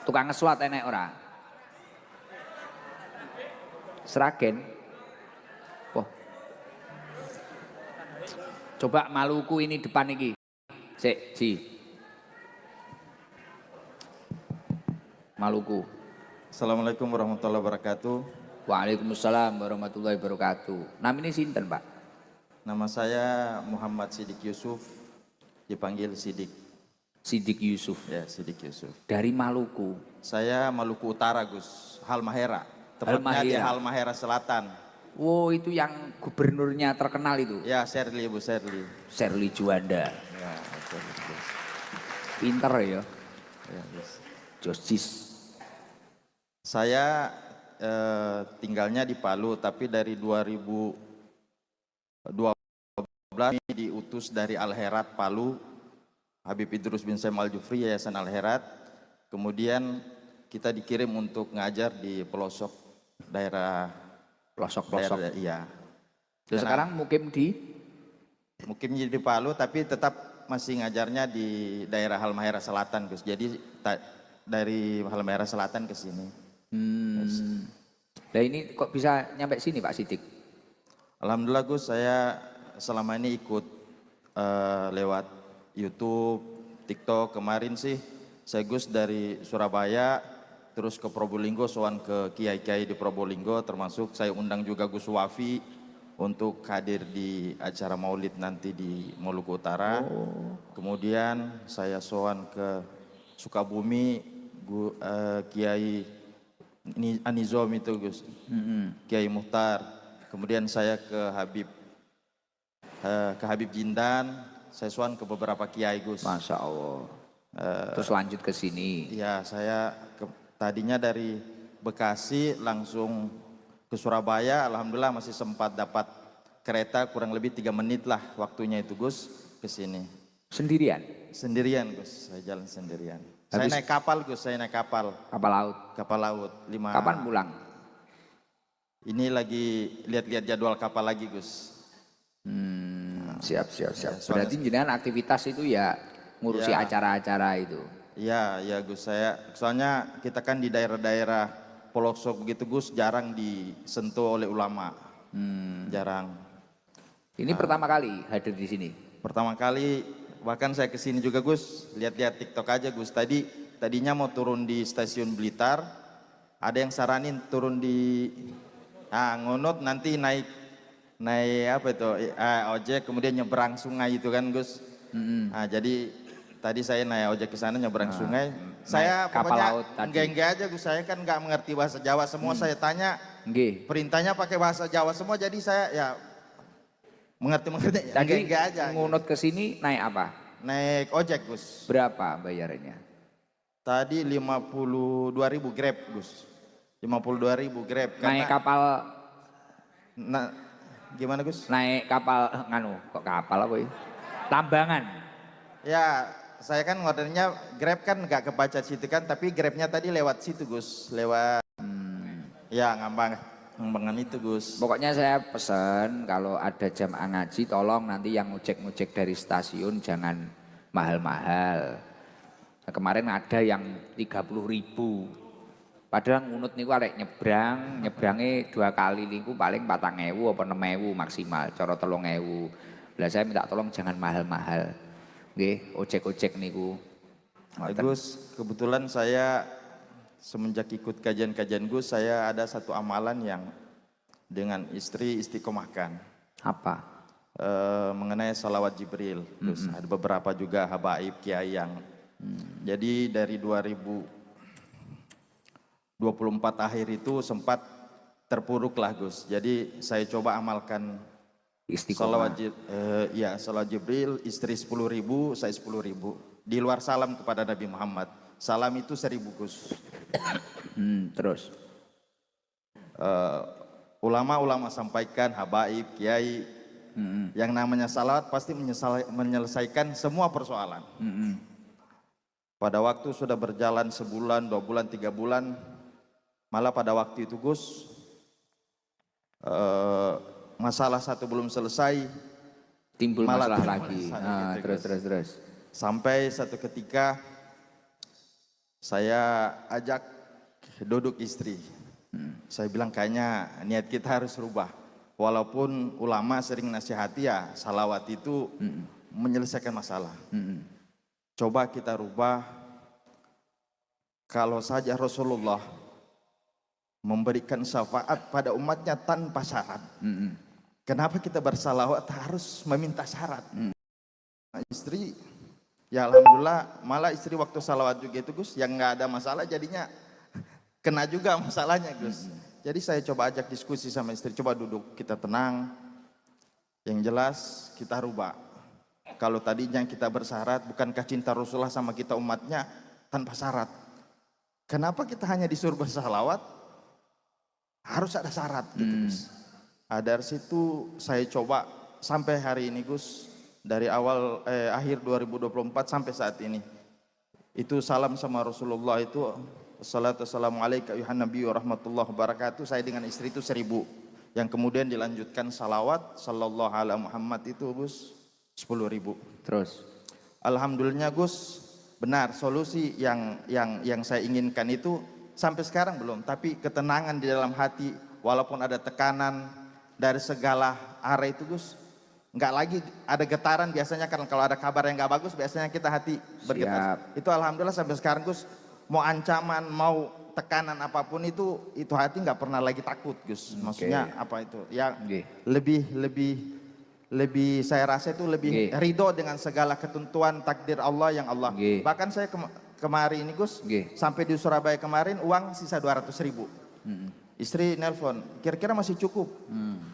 Tukang ngeswat enek ora? Sragen. Oh. Coba Maluku ini depan iki. Sik, Ji. Maluku. Assalamualaikum warahmatullahi wabarakatuh. Waalaikumsalam warahmatullahi wabarakatuh. Namanya sinten, Pak? Nama saya Muhammad Sidik Yusuf, dipanggil Sidik. Sidik Yusuf. Ya, Sidik Yusuf. Dari Maluku. Saya Maluku Utara, Gus. Halmahera. Tepatnya di Halmahera Selatan. Wow, itu yang gubernurnya terkenal itu? Ya, Sherly, Bu Sherly. Sherly Juanda. Ya, Sherly, Gus. Pinter ya? Ya, Gus. Josis. Saya tinggalnya di Palu, tapi dari 2012 diutus dari Al-Herat Palu, Habib Idrus bin Saim Al-Jufri, Yayasan Al-Herat. Kemudian kita dikirim untuk ngajar di pelosok daerah. Pelosok-pelosok. Iya. Terus sekarang mungkin di Palu, tapi tetap masih ngajarnya di daerah Halmahera Selatan, Gus. Jadi dari Halmahera Selatan ke sini. Yes. Nah ini kok bisa nyampe sini Pak Sidik? Alhamdulillah Gus, saya selama ini ikut lewat YouTube, TikTok. Kemarin sih saya Gus dari Surabaya terus ke Probolinggo, sowan ke kiai-kiai di Probolinggo, termasuk saya undang juga Gus Wafi untuk hadir di acara Maulid nanti di Maluku Utara. Kemudian saya sowan ke Sukabumi, Kiai Anizom itu Gus, Kiai Muhtar. Kemudian saya ke Habib Jindan, saya sowan ke beberapa kiai Gus. Masya Allah. Terus lanjut ke sini. Ya, saya tadinya dari Bekasi langsung ke Surabaya. Alhamdulillah masih sempat dapat kereta kurang lebih 3 menit lah waktunya itu Gus ke sini. Sendirian? Sendirian Gus, saya jalan sendirian. Saya naik kapal Gus, saya naik kapal. Kapal laut? Kapal laut. Kapan pulang? Ini lagi lihat-lihat jadwal kapal lagi Gus. Siap. Berarti jenengan aktivitas itu ya ngurusi acara-acara itu? Iya Gus, soalnya kita kan di daerah-daerah pelosok begitu Gus, jarang disentuh oleh ulama. Jarang. Ini pertama kali hadir di sini? Pertama kali, bahkan saya kesini juga Gus, lihat-lihat TikTok aja Gus. Tadinya mau turun di stasiun Blitar, ada yang saranin turun di Ngunut, nanti naik apa itu ojek, kemudian nyebrang sungai itu kan Gus. Jadi tadi saya naik ojek ke sana nyebrang sungai. Saya kapal laut tadi. Enggak aja Gus, saya kan nggak mengerti bahasa Jawa semua. Saya tanya, perintahnya pakai bahasa Jawa semua, jadi saya ya mengerti. Tadi enggak aja. Ngunut ke sini naik apa? Naik ojek Gus. Berapa bayarannya? Tadi 52.000 Grab Gus. 52.000 Grab. Naik kapal? Gimana Gus? Naik kapal, kok kapal apa ya? Tambangan? Ya, saya kan ngordernya Grab kan nggak kebaca situ kan, tapi Grabnya tadi lewat situ Gus, lewat ya Ngambangan itu Gus. Pokoknya saya pesan kalau ada jamaah ngaji tolong nanti yang ngojek-ngojek dari stasiun jangan mahal-mahal. Nah, kemarin ada yang 30.000. Padahal Ngunut niku arek nyebrangnya 2 kali niku paling 4.000 apa 6.000 maksimal, cara 3.000. Lah saya minta tolong jangan mahal-mahal. Nggih, ojek-ojek niku. Gus, kebetulan saya semenjak ikut kajian-kajian Gus, saya ada satu amalan yang dengan istri istiqomahkan. Apa? Mengenai salawat Jibril. Gus, ada beberapa juga habaib kiai yang jadi dari 2024 akhir itu sempat terpuruk lah Gus. Jadi saya coba amalkan istiqomah. Salawat Jibril, istri 10.000, saya 10.000. Di luar salam kepada Nabi Muhammad. Salam itu 1.000 Gus. Terus? Ulama-ulama sampaikan, habaib, kiai, yang namanya salawat pasti menyelesaikan semua persoalan. Pada waktu sudah berjalan sebulan, 2 bulan, 3 bulan, malah pada waktu itu Gus, masalah satu belum selesai, timbul masalah lagi. Gitu, terus. Sampai satu ketika Saya ajak duduk istri. Saya bilang kayaknya niat kita harus rubah. Walaupun ulama sering nasihati ya salawat itu menyelesaikan masalah. Coba kita rubah. Kalau saja Rasulullah memberikan syafaat pada umatnya tanpa syarat, kenapa kita bersalawat harus meminta syarat? Istri, ya alhamdulillah, malah istri waktu salawat juga itu Gus, yang nggak ada masalah jadinya kena juga masalahnya Gus. Jadi saya coba ajak diskusi sama istri, coba duduk, kita tenang, yang jelas kita rubah. Kalau tadinya kita bersyarat, bukankah cinta Rasulullah sama kita umatnya tanpa syarat? Kenapa kita hanya disuruh bersalawat? Harus ada syarat gitu Gus. Dari situ saya coba sampai hari ini Gus, dari awal akhir 2024 sampai saat ini. Itu salam sama Rasulullah itu Assalatu wassalamu alaika ayuhan nabiyyu warahmatullahi wabarakatuh. Saya dengan istri itu 1000. Yang kemudian dilanjutkan salawat sallallahu ala Muhammad itu Gus 10.000. Terus Alhamdulillah Gus, benar solusi yang saya inginkan itu sampai sekarang belum, tapi ketenangan di dalam hati walaupun ada tekanan dari segala arah itu Gus, nggak lagi ada getaran. Biasanya kan kalau ada kabar yang nggak bagus biasanya kita hati bergetar. Itu alhamdulillah sampai sekarang Gus, mau ancaman mau tekanan apapun itu hati nggak pernah lagi takut Gus. Maksudnya apa itu ya, lebih saya rasa itu lebih ridho dengan segala ketentuan takdir Allah yang Allah. Bahkan saya kemarin ini Gus, sampai di Surabaya kemarin uang sisa 200.000. Istri nelpon, kira-kira masih cukup?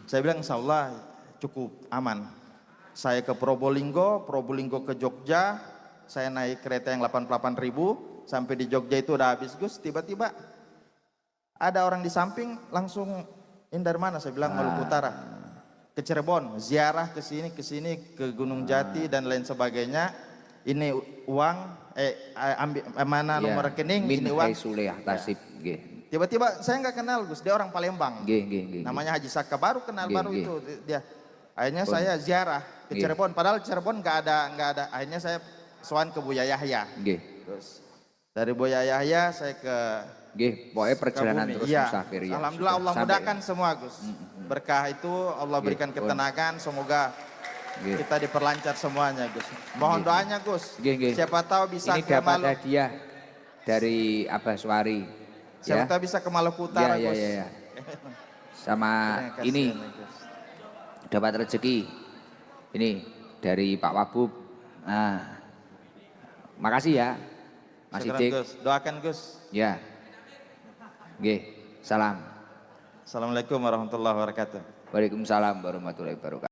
Saya bilang insya Allah cukup, aman. Saya ke Probolinggo ke Jogja, saya naik kereta yang 88.000, sampai di Jogja itu udah habis Gus. Tiba-tiba ada orang di samping langsung, ini dari mana? Saya bilang Maluku Utara. Ke Cirebon, ziarah ke sini ke Gunung Jati dan lain sebagainya. Ini uang, ambil mana nomor rekening, ini uang. Tiba-tiba saya nggak kenal Gus, dia orang Palembang. Namanya Haji Saka, baru kenal, baru itu dia. Akhirnya saya ziarah ke Cirebon, padahal Cirebon nggak ada. Akhirnya saya sowan ke Buya Yahya. Terus dari Buya Yahya saya ke pokoknya perjalanan terus musafir ya. Alhamdulillah Allah mudahkan semua Gus. Berkah itu Allah berikan ketenangan, semoga kita diperlancar semuanya Gus. Mohon doanya Gus. Siapa tahu bisa ini dapat hadiah dari Abah Suwari. Siapa tahu bisa ke Maluku Utara Gus. Sama ini dapat rezeki. Ini dari Pak Wabub. Nah, makasih ya Mas Idik. Doakan Gus. Ya. Salam. Assalamualaikum warahmatullahi wabarakatuh. Waalaikumsalam warahmatullahi wabarakatuh.